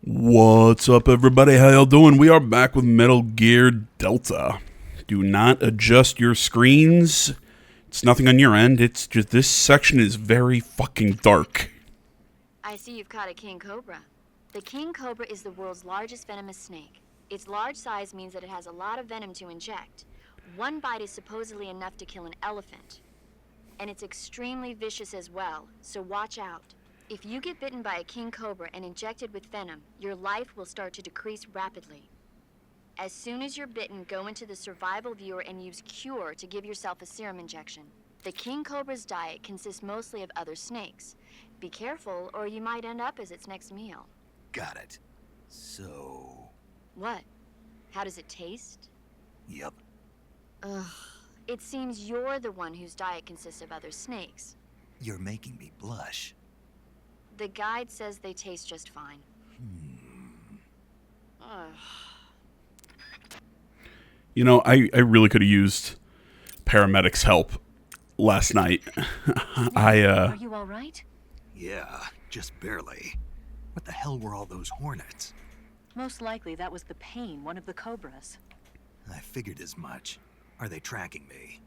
What's up, everybody? How y'all doing? We are back with Metal Gear Delta. Do not adjust your screens. It's nothing on your end. It's just this section is very fucking dark. I see you've caught a king cobra. The king cobra is the world's largest venomous snake. Its large size means that it has a lot of venom to inject. One bite is supposedly enough to kill an elephant. And it's extremely vicious as well, so watch out. If you get bitten by a king cobra and injected with venom, your life will start to decrease rapidly. As soon as you're bitten, go into the survival viewer and use Cure to give yourself a serum injection. The king cobra's diet consists mostly of other snakes. Be careful, or you might end up as its next meal. Got it. So... What? How does it taste? Yep. Ugh. It seems you're the one whose diet consists of other snakes. You're making me blush. The guide says they taste just fine. Ugh. You know, I really could have used paramedics' help last night. Are you all right? Yeah, just barely. What the hell were all those hornets? Most likely that was the pain, one of the cobras. I figured as much. Are they tracking me?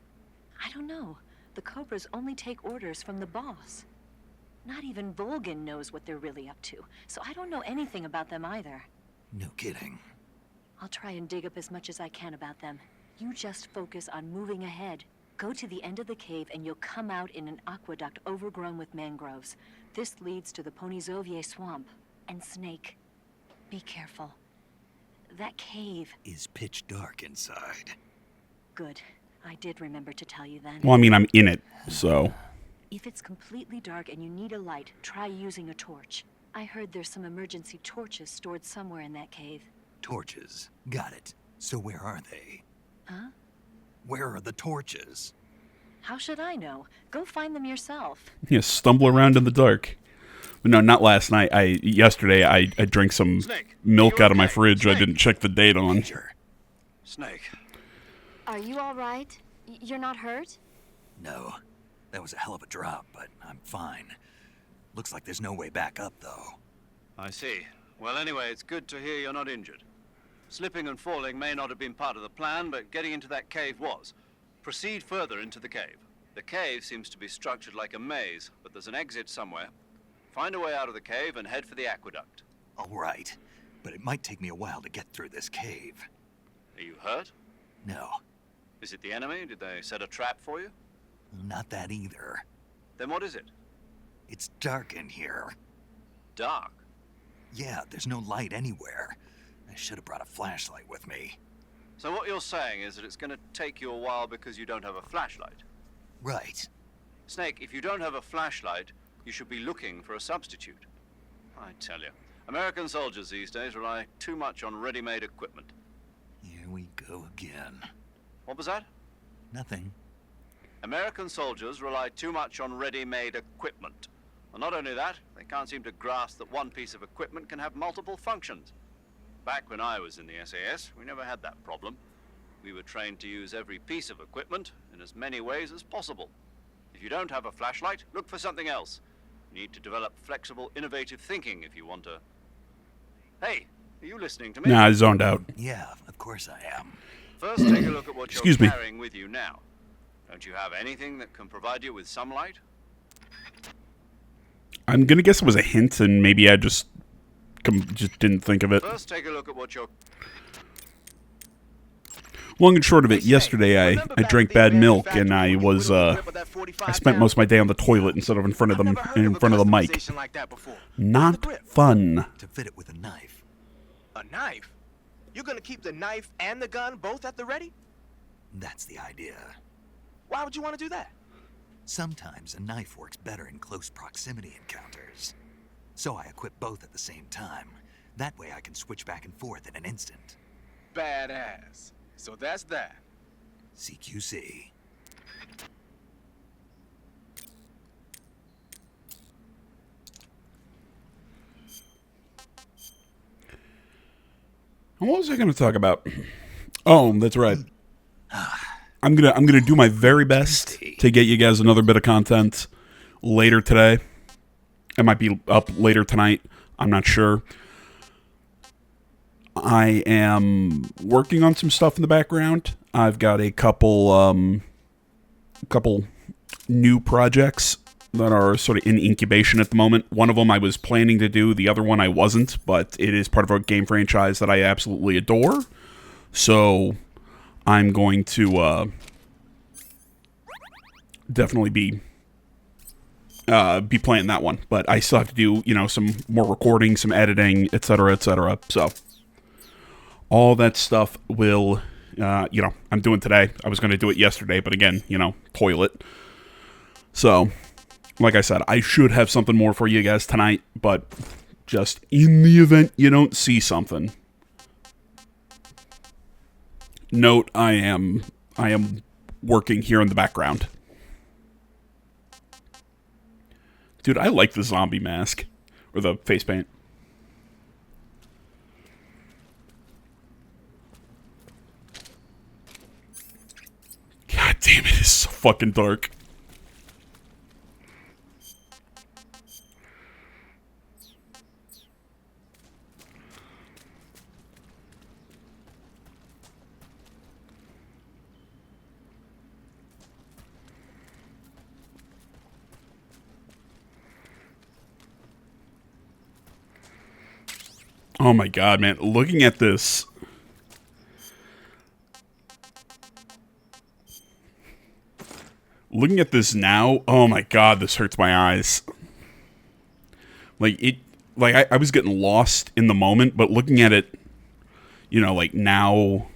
I don't know. The cobras only take orders from the boss. Not even Volgin knows what they're really up to, so I don't know anything about them either. No kidding. I'll try and dig up as much as I can about them. You just focus on moving ahead. Go to the end of the cave and you'll come out in an aqueduct overgrown with mangroves. This leads to the Ponyzovier swamp. And Snake, be careful. That cave... is pitch dark inside. Good. I did remember to tell you then. Well, I mean, I'm in it, so... If it's completely dark and you need a light, try using a torch. I heard there's some emergency torches stored somewhere in that cave. Torches. Got it. So where are they? Huh? Where are the torches? How should I know? Go find them yourself. Yeah, stumble around in the dark. But no, not last night. Yesterday I drank some milk out of my fridge I didn't check the date on. Sure. Snake. Are you all right? You're not hurt? No. That was a hell of a drop, but I'm fine. Looks like there's no way back up, though. I see. Well, anyway, it's good to hear you're not injured. Slipping and falling may not have been part of the plan, but getting into that cave was. Proceed further into the cave. The cave seems to be structured like a maze, but there's an exit somewhere. Find a way out of the cave and head for the aqueduct. All right. But it might take me a while to get through this cave. Are you hurt? No. Is it the enemy? Did they set a trap for you? Not that either. Then what is it? It's dark in here. Dark. Yeah, there's no light anywhere. I should have brought a flashlight with me. So what you're saying is that it's going to take you a while because you don't have a flashlight. Right. Snake, if you don't have a flashlight, you should be looking for a substitute. I tell you, American soldiers these days rely too much on ready-made equipment. Here we go again. What was that? Nothing. American soldiers rely too much on ready-made equipment. And not only that, they can't seem to grasp that one piece of equipment can have multiple functions. Back when I was in the SAS, we never had that problem. We were trained to use every piece of equipment in as many ways as possible. If you don't have a flashlight, look for something else. You need to develop flexible, innovative thinking if you want to... Hey, are you listening to me? Nah, I zoned out. Yeah, of course I am. First, take a look at what Excuse you're me. carrying with you now. Don't you have anything that can provide you with some light? I'm gonna guess it was a hint, and maybe I just didn't think of it. First, take a look at what you're... Long and short of it, yesterday I drank bad milk, and I spent most of my day on the toilet instead of in front of the mic. Not fun. To fit it with a knife. A knife? You're gonna keep the knife and the gun both at the ready? That's the idea. Why would you want to do that? Sometimes a knife works better in close proximity encounters. So I equip both at the same time. That way I can switch back and forth in an instant. Badass. So that's that. CQC. What was I going to talk about? Oh, that's right. I'm gonna do my very best to get you guys another bit of content later today. It might be up later tonight. I'm not sure. I am working on some stuff in the background. I've got a couple new projects that are sort of in incubation at the moment. One of them I was planning to do, the other one I wasn't, but it is part of a game franchise that I absolutely adore. So I'm going to definitely be playing that one. But I still have to do, some more recording, some editing, etc., etc. So all that stuff will, I'm doing today. I was going to do it yesterday, but again, toilet. So, like I said, I should have something more for you guys tonight, but just in the event you don't see something, note I am working here in the background. Dude, I like the zombie mask, or the face paint. God damn it, it's so fucking dark. Oh my god, man. Looking at this. Looking at this now, oh my god, this hurts my eyes. I was getting lost in the moment, but looking at it, now,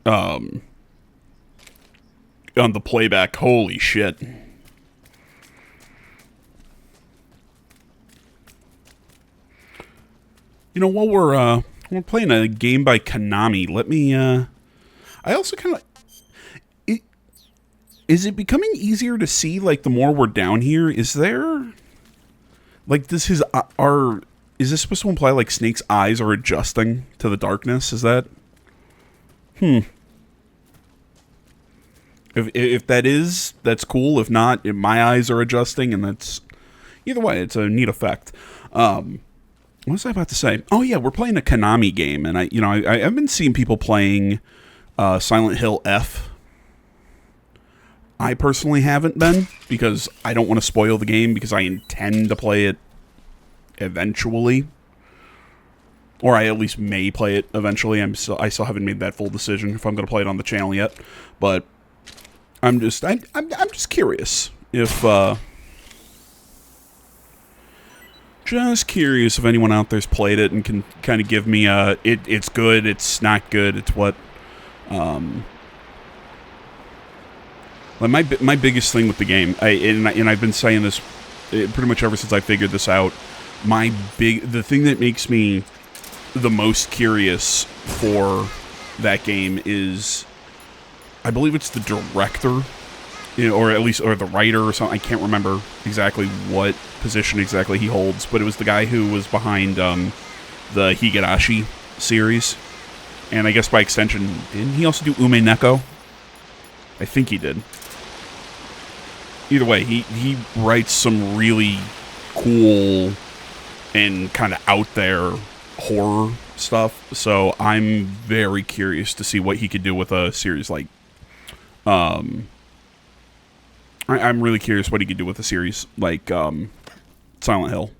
on the playback, holy shit. While we're playing a game by Konami, let me, I also kind of, is it becoming easier to see, the more we're down here? Is there, is this supposed to imply, Snake's eyes are adjusting to the darkness? Is that, If that is, that's cool. If not, my eyes are adjusting, and that's, either way, it's a neat effect. What was I about to say? Oh yeah, we're playing a Konami game, and I've been seeing people playing Silent Hill F. I personally haven't been, because I don't want to spoil the game, because I intend to play it eventually, or I at least may play it eventually. I still haven't made that full decision if I'm going to play it on the channel yet, but I'm just curious if. Just curious if anyone out there's played it and can kind of give me it's good, it's not good, it's what. My biggest thing with the game, and I've been saying this pretty much ever since I figured this out. The thing that makes me the most curious for that game is, I believe it's the director. Or the writer or something. I can't remember exactly what position exactly he holds, but it was the guy who was behind the Higurashi series. And I guess by extension, didn't he also do Ume Neko? I think he did. Either way, he writes some really cool and kind of out there horror stuff. So I'm very curious to see what he could do with a series like I'm really curious what he could do with a series like Silent Hill.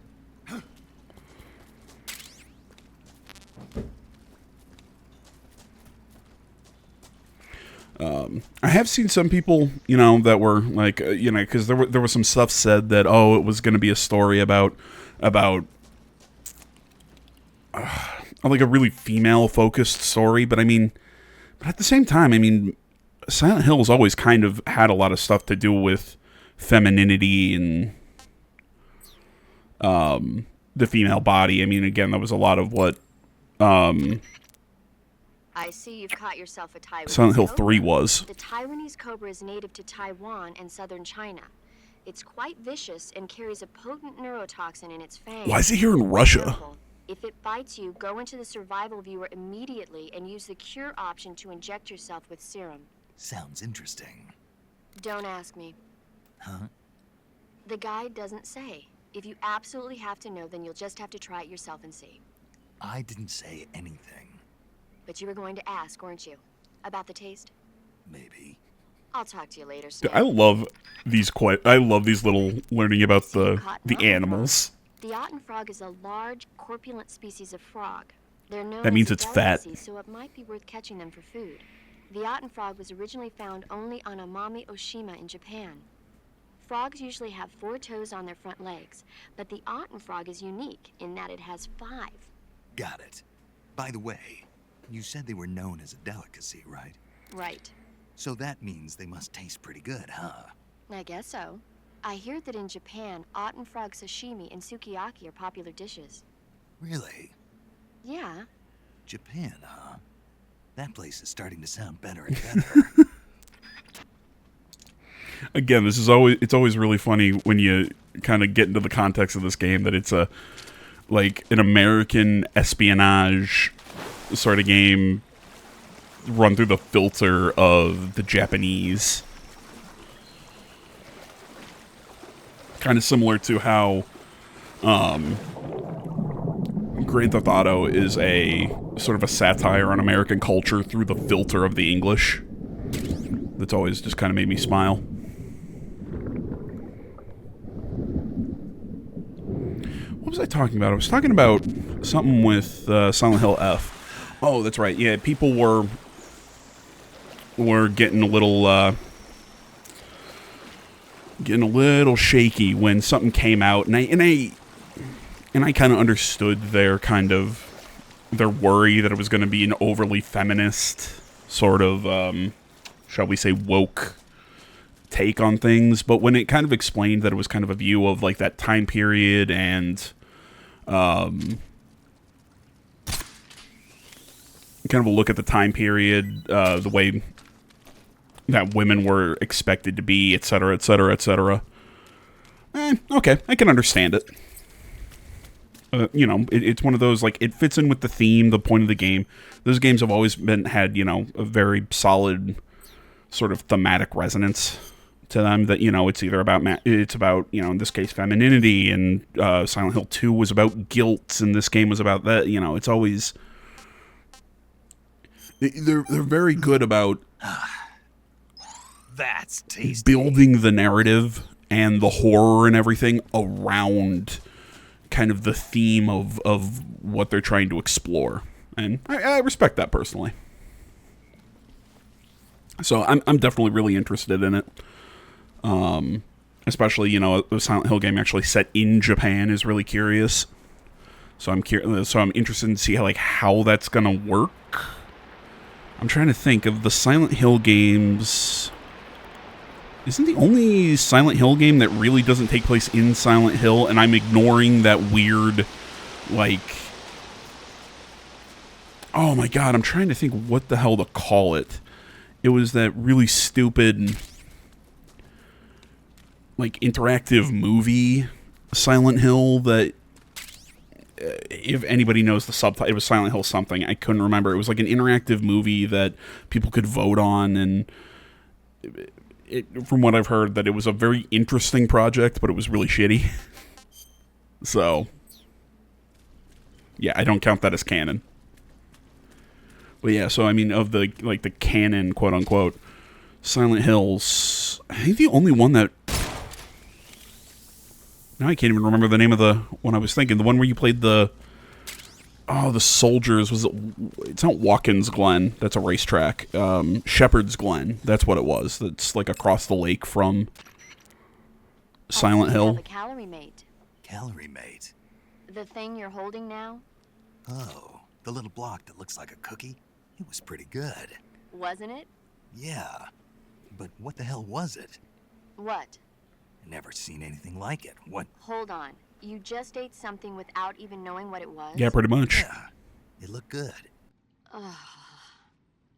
I have seen some people, that were because there was some stuff said that it was going to be a story about a really female focused story, but at the same time, Silent Hill's always kind of had a lot of stuff to do with femininity and the female body. Again, that was a lot of what I see you've caught yourself a Taiwanese Silent Hill cobra. 3 was. The Taiwanese cobra is native to Taiwan and southern China. It's quite vicious and carries a potent neurotoxin in its fangs. Why is it here in Russia? Careful. If it bites you, go into the survival viewer immediately and use the cure option to inject yourself with serum. Sounds interesting. Don't ask me. Huh? The guide doesn't say. If you absolutely have to know, then you'll just have to try it yourself and see. I didn't say anything. But you were going to ask, weren't you? About the taste? Maybe. I'll talk to you later, Dude, Snap. I love these little learning about So you caught an the Otten animals. frog. The Otten frog is a large, corpulent species of frog. They're known That means as a it's fat. delicacy, so it might be worth catching them for food. The Otten frog was originally found only on Amami Oshima in Japan. Frogs usually have 4 toes on their front legs, but the Otten frog is unique in that it has 5. Got it. By the way, you said they were known as a delicacy, right? Right. So that means they must taste pretty good, huh? I guess so. I hear that in Japan, Otten frog sashimi and sukiyaki are popular dishes. Really? Yeah. Japan, huh? That place is starting to sound better and better. Again, it's always really funny when you kind of get into the context of this game that it's an American espionage sort of game run through the filter of the Japanese. Kind of similar to how Grand Theft Auto is a sort of a satire on American culture through the filter of the English. That's always just kind of made me smile. What was I talking about? I was talking about something with Silent Hill F. Oh, that's right. Yeah, people were getting a little shaky when something came out, and I kind of understood their worry that it was going to be an overly feminist sort of shall we say woke take on things. But when it kind of explained that it was kind of a view of like that time period and kind of a look at the time period, the way that women were expected to be, etc., etc., etc. Okay, I can understand it. It's one of those, like, it fits in with the theme, the point of the game. Those games have always had, a very solid sort of thematic resonance to them that, it's either about, in this case, femininity, and Silent Hill 2 was about guilt, and this game was about that, it's always... They're very good about... That's tasty. Building the narrative and the horror and everything around kind of the theme of what they're trying to explore. And I respect that personally. So I'm definitely really interested in it. Especially, a Silent Hill game actually set in Japan is really curious. So I'm interested to see how that's going to work. I'm trying to think of the Silent Hill games. Isn't the only Silent Hill game that really doesn't take place in Silent Hill, and I'm ignoring that weird, oh my god, I'm trying to think what the hell to call it. It was that really stupid, interactive movie, Silent Hill, that, if anybody knows the subtitle, it was Silent Hill something, I couldn't remember. It was like an interactive movie that people could vote on, and... from what I've heard, that it was a very interesting project, but it was really shitty. So, yeah, I don't count that as canon. But yeah, so I mean, of the the canon, quote unquote, Silent Hills, I think the only one that... Now I can't even remember the name of the one I was thinking. The one where you played the soldiers, it's not Watkins Glen, that's a racetrack. Shepherd's Glen, that's what it was. That's across the lake from Silent Hill. You have a Calorie Mate. Calorie Mate? The thing you're holding now? Oh, the little block that looks like a cookie? It was pretty good. Wasn't it? Yeah, but what the hell was it? What? Never seen anything like it. What? Hold on. You just ate something without even knowing what it was? Yeah, pretty much. Yeah, it looked good.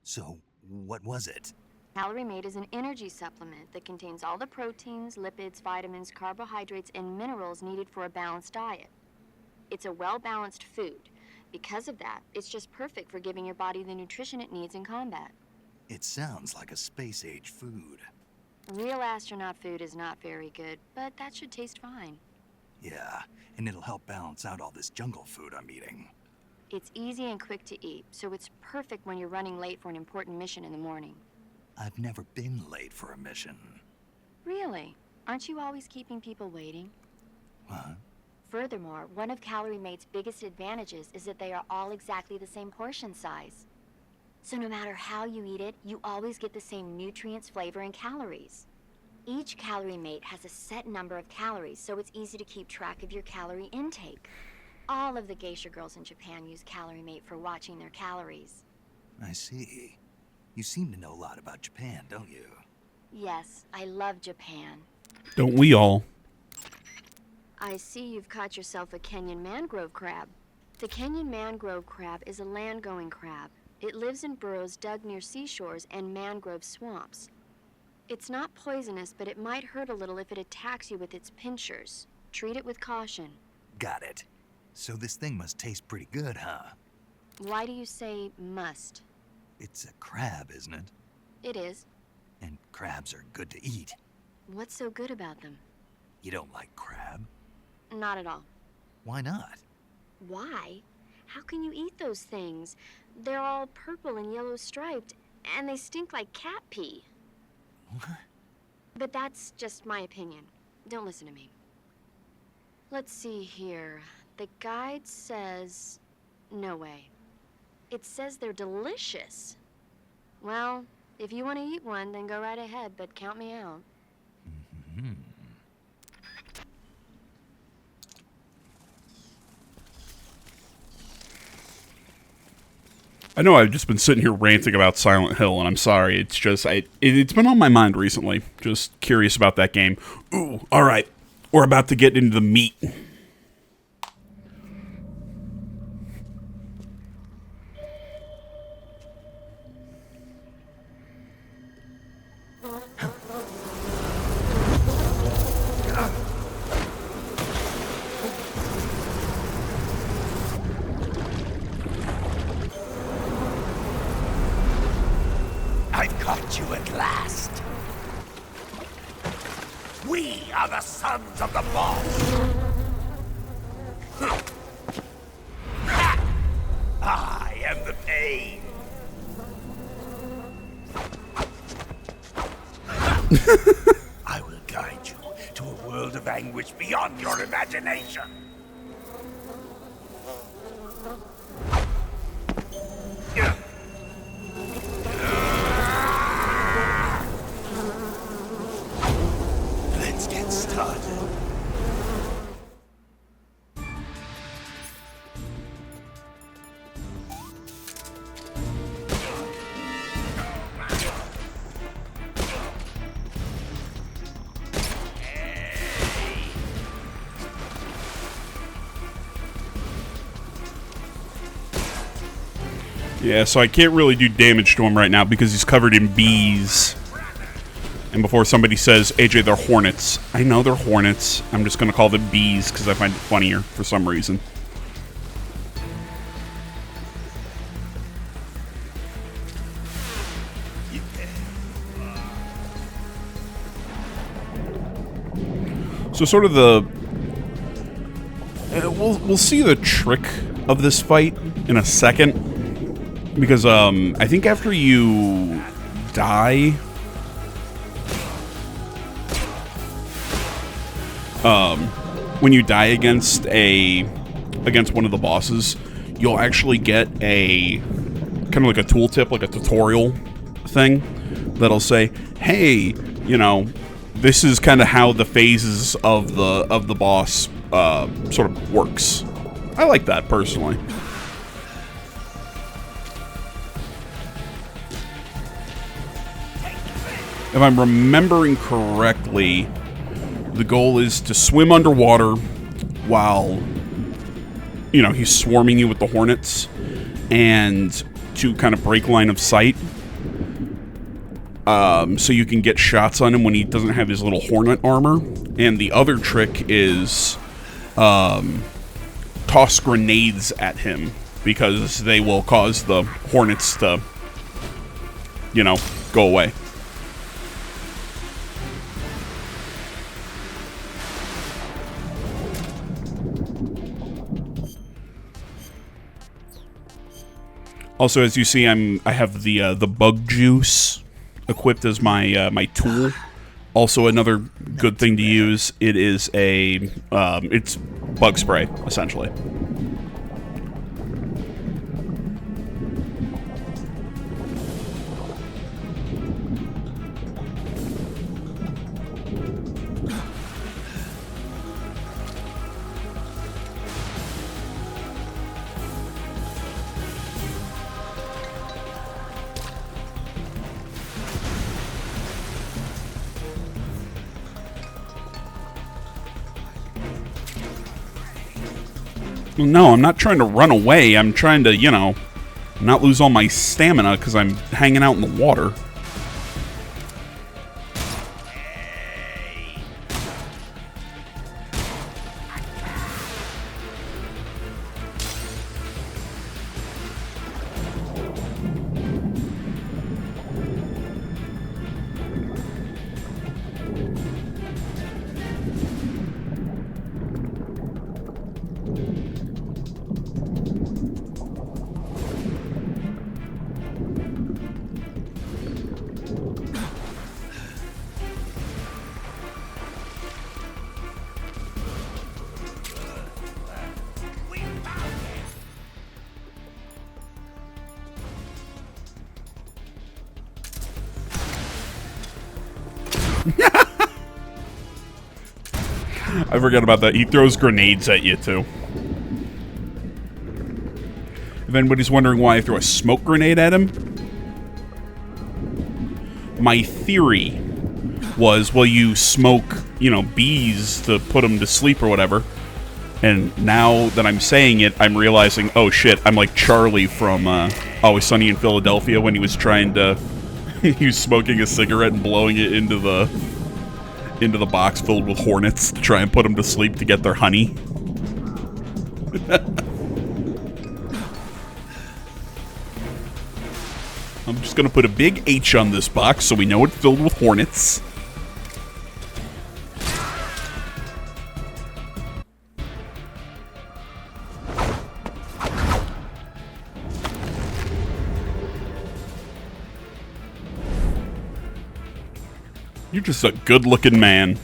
So, what was it? Calorie Mate is an energy supplement that contains all the proteins, lipids, vitamins, carbohydrates, and minerals needed for a balanced diet. It's a well-balanced food. Because of that, it's just perfect for giving your body the nutrition it needs in combat. It sounds like a space-age food. Real astronaut food is not very good, but that should taste fine. Yeah, and it'll help balance out all this jungle food I'm eating. It's easy and quick to eat, so it's perfect when you're running late for an important mission in the morning. I've never been late for a mission. Really? Aren't you always keeping people waiting? What? Furthermore, one of Calorie Mate's biggest advantages is that they are all exactly the same portion size. So no matter how you eat it, you always get the same nutrients, flavor, and calories. Each Calorie Mate has a set number of calories, so it's easy to keep track of your calorie intake. All of the geisha girls in Japan use Calorie Mate for watching their calories. I see. You seem to know a lot about Japan, don't you? Yes, I love Japan. Don't we all? I see you've caught yourself a Kenyan mangrove crab. The Kenyan mangrove crab is a land-going crab. It lives in burrows dug near seashores and mangrove swamps. It's not poisonous, but it might hurt a little if it attacks you with its pinchers. Treat it with caution. Got it. So this thing must taste pretty good, huh? Why do you say must? It's a crab, isn't it? It is. And crabs are good to eat. What's so good about them? You don't like crab? Not at all. Why not? Why? How can you eat those things? They're all purple and yellow striped, and they stink like cat pee. What? But that's just my opinion. Don't listen to me. Let's see here. The guide says... no way. It says they're delicious. Well, if you want to eat one, then go right ahead, but count me out. Mm-hmm. I know I've just been sitting here ranting about Silent Hill, and I'm sorry. It's just, it's been on my mind recently. Just curious about that game. Ooh, all right. We're about to get into the meat. I've caught you at last. We are the sons of the boss. I am the pain. I will guide you to a world of anguish beyond your imagination. Let's get started. Yeah, so I can't really do damage to him right now because he's covered in bees. And before somebody says, AJ, they're hornets. I know they're hornets. I'm just going to call them bees because I find it funnier for some reason. So sort of the... we'll see the trick of this fight in a second. Because I think after you die... when you die against one of the bosses, you'll actually get a kind of like a tooltip, like a tutorial thing that'll say, "Hey, you know, this is kind of how the phases of the boss sort of works." I like that personally. If I'm remembering correctly, the goal is to swim underwater while, you know, he's swarming you with the hornets, and to kind of break line of sight, so you can get shots on him when he doesn't have his little hornet armor. And the other trick is toss grenades at him, because they will cause the hornets to, you know, go away. Also, as you see, I have the bug juice equipped as my my tool. Also, another good thing to use. It is a it's bug spray essentially. Well, no, I'm not trying to run away. I'm trying to, you know, not lose all my stamina because I'm hanging out in the water. I forgot about that. He throws grenades at you, too. If anybody's wondering why I threw a smoke grenade at him, my theory was, well, you smoke, you know, bees to put them to sleep or whatever. And now that I'm saying it, I'm realizing, oh shit, I'm like Charlie from Always Sunny in Philadelphia when he was trying to... he was smoking a cigarette and blowing it into the box filled with hornets to try and put them to sleep to get their honey. I'm just gonna put a big H on this box so we know it's filled with hornets. You're just a good-looking man.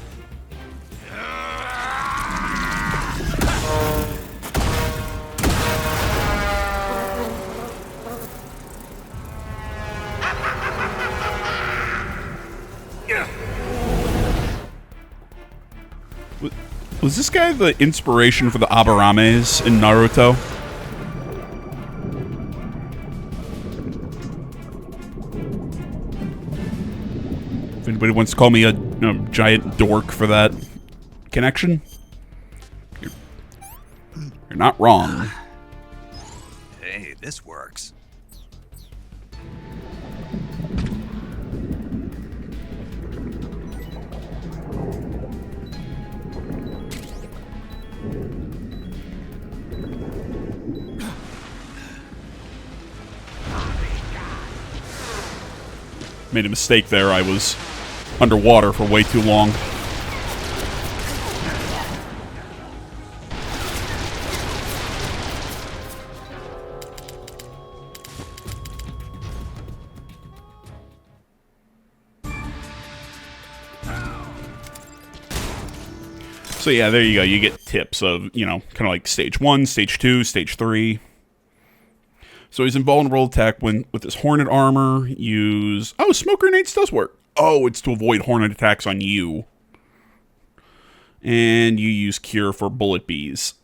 Was this guy the inspiration for the Abarames in Naruto? If anybody wants to call me a giant dork for that connection, you're not wrong. Hey, this works. Made a mistake there. I was underwater for way too long. So yeah, there you go. You get tips of, you know, kind of like stage 1, stage 2, stage 3. So he's invulnerable attack when with his hornet armor. Use smoke grenades does work. Oh, it's to avoid hornet attacks on you. And you use cure for bullet bees.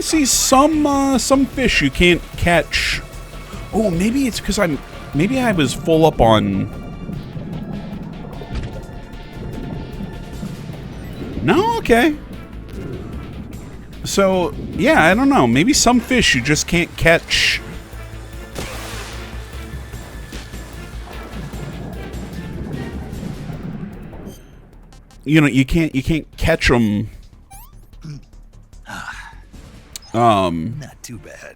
see some fish you can't catch. Oh, maybe it's because maybe I was full up on. No, okay. So yeah, I don't know. Maybe some fish you just can't catch. You know, you can't catch them. Not too bad.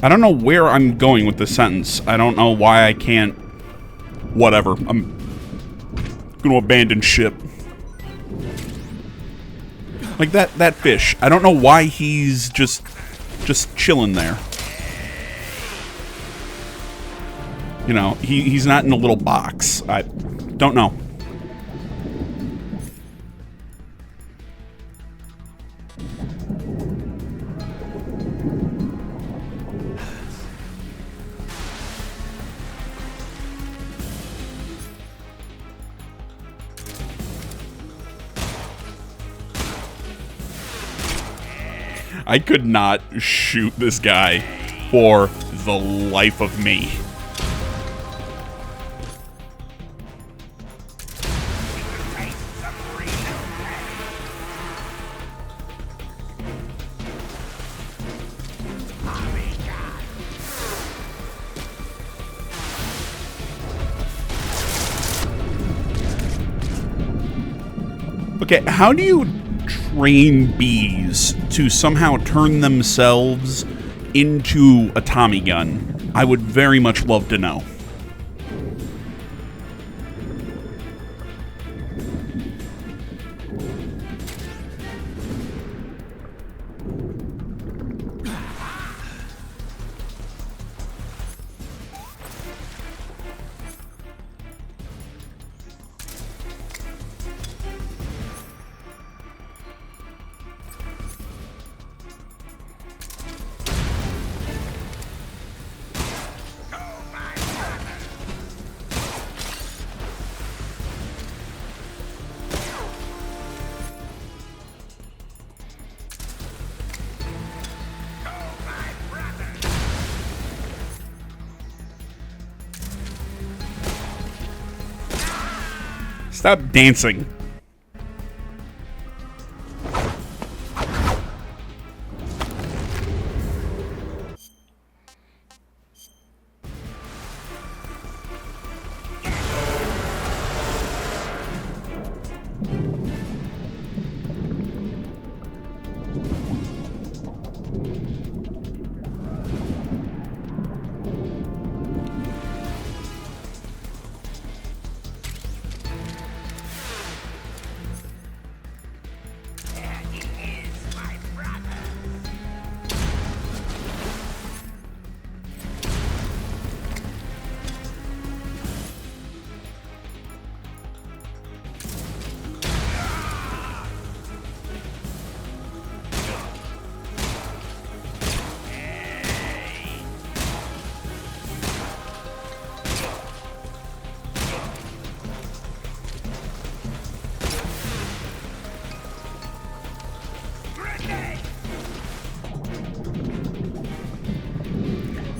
I don't know where I'm going with this sentence. I don't know why I can't. Whatever. I'm gonna abandon ship. Like that fish. I don't know why he's just chilling there. You know, he's not in a little box. I don't know. I could not shoot this guy for the life of me. Okay, how do you train bees to somehow turn themselves into a Tommy gun? I would very much love to know. Stop dancing.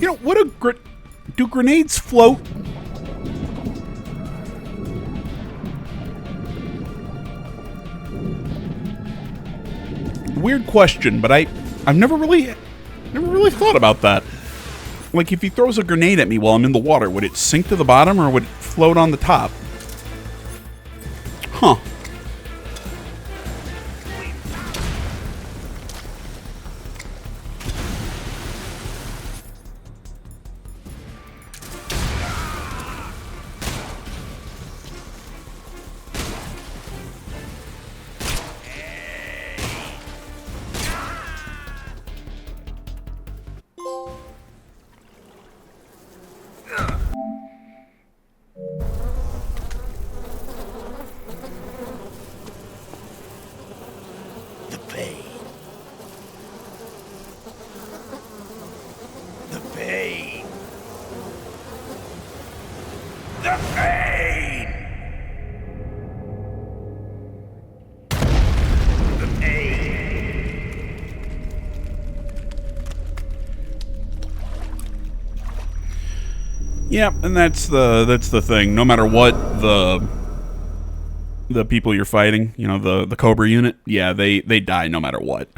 You know, what a do grenades float? Weird question, but I've never really thought about that. Like, if he throws a grenade at me while I'm in the water, would it sink to the bottom or would it float on the top? Huh. Yeah, and that's the thing. No matter what the people you're fighting, you know, the Cobra unit, yeah, they die no matter what.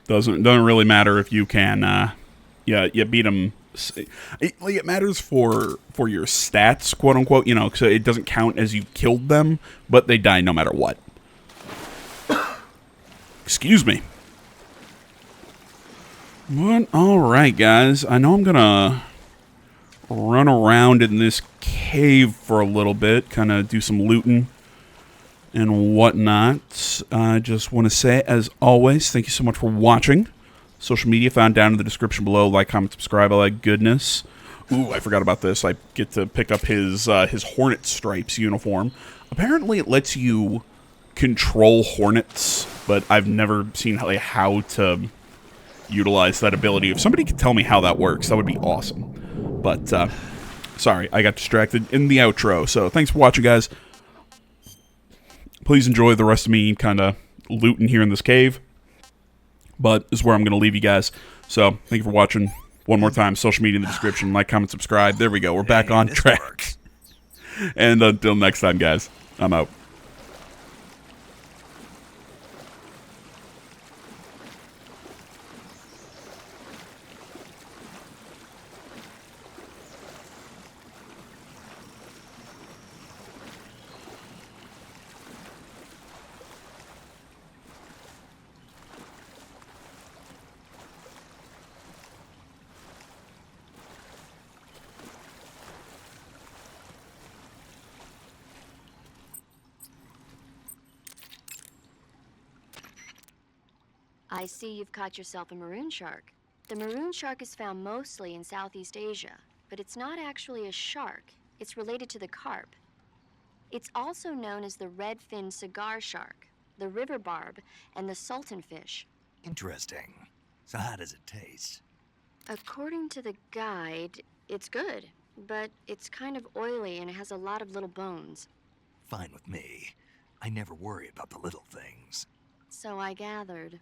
Doesn't really matter if you can, you beat them. It matters for your stats, quote unquote. You know, so it doesn't count as you killed them, but they die no matter what. Excuse me. But all right, guys. I know I'm gonna run around in this cave for a little bit, kind of do some looting and whatnot. I just want to say, as always, thank you so much for watching. Social media found down in the description below. Like, comment, subscribe, all that goodness. Ooh, I forgot about this. I get to pick up his Hornet Stripes uniform. Apparently, it lets you control Hornets, but I've never seen how to utilize that ability. If somebody could tell me how that works, that would be awesome. But, sorry, I got distracted in the outro. So, thanks for watching, guys. Please enjoy the rest of me kind of looting here in this cave. But this is where I'm going to leave you guys. So, thank you for watching. One more time, social media in the description. Like, comment, subscribe. There we go. We're back on track. And until next time, guys, I'm out. I see you've caught yourself a maroon shark. The maroon shark is found mostly in Southeast Asia, but it's not actually a shark. It's related to the carp. It's also known as the red-finned cigar shark, the river barb, and the sultan fish. Interesting. So how does it taste? According to the guide, it's good, but it's kind of oily and it has a lot of little bones. Fine with me. I never worry about the little things. So I gathered.